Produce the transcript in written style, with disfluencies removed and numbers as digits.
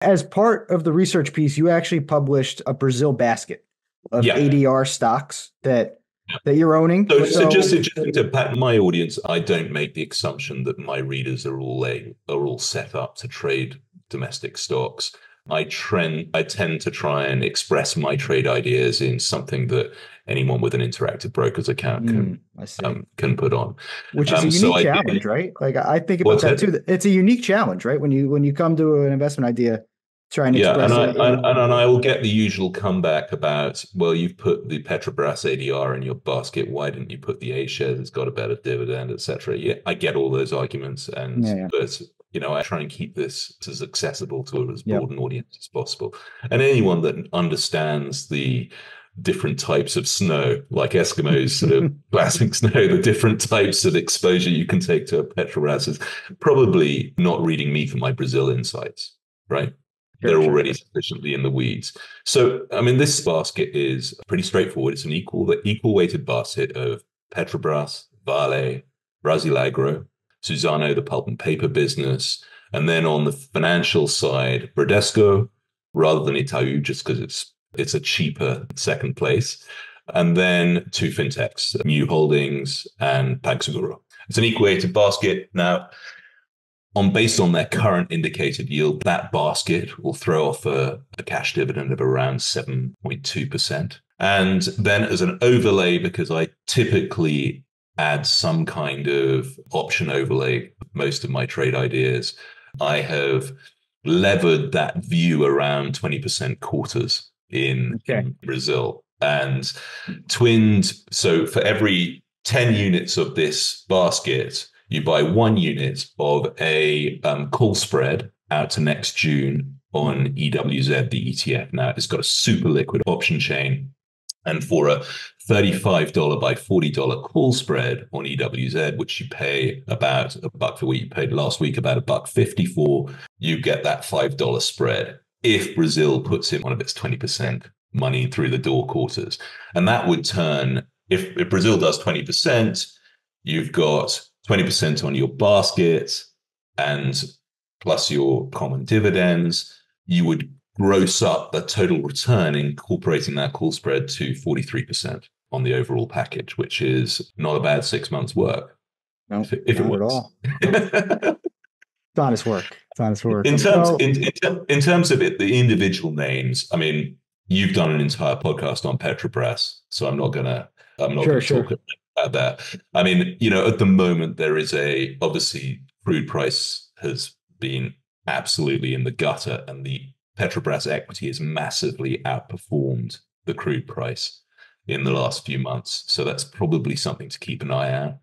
As part of the research piece, you actually published a Brazil basket of Yeah. ADR stocks that you're owning. So just to pat my audience, I don't make the assumption that my readers are all set up to trade domestic stocks. I tend to try and express my trade ideas in something that anyone with an interactive broker's account can put on, which is a unique challenge, right? Like I think about that too. It's a unique challenge, right? When you come to an investment idea, try and express it. And I will get the usual comeback about, well, you've put the Petrobras ADR in your basket. Why didn't you put the A shares? It's got a better dividend, etc. Yeah, I get all those arguments, but I try and keep this as accessible to as broad an audience as possible. And anyone that understands the different types of snow, like Eskimos sort of classic snow, the different types of exposure you can take to a Petrobras is probably not reading me for my Brazil insights, right? They're already sufficiently in the weeds. So, I mean, this basket is pretty straightforward. It's an equal weighted basket of Petrobras, Vale, Brasileiro, Suzano, the pulp and paper business, and then on the financial side, Bradesco, rather than Itaú, just because it's a cheaper second place, and then two fintechs, New Holdings and PagSeguro. It's an equal weighted basket. Now, based on their current indicated yield, that basket will throw off a cash dividend of around 7.2%. And then as an overlay, because I typically add some kind of option overlay, most of my trade ideas, I have levered that view around 20% quarters in Brazil and twinned. So for every 10 units of this basket, you buy 1 unit of a call spread out to next June on EWZ, the ETF. Now, it's got a super liquid option chain. And for a $35 by $40 call spread on EWZ, which you pay about $1 for what you paid last week, about $1.50 for, you get that $5 spread if Brazil puts in one of its 20% money through the door quarters. And that would turn, if Brazil does 20%, you've got 20% on your basket and plus your common dividends, you would gross up the total return incorporating that call spread to 43% on the overall package, which is not a bad 6 months work. No, if it works. At all. It's honest work. It's honest work. In terms of it, the individual names, I mean, you've done an entire podcast on Petrobras, so I'm not gonna talk about that. I mean, at the moment there is obviously crude price has been absolutely in the gutter, and the Petrobras equity has massively outperformed the crude price in the last few months. So that's probably something to keep an eye out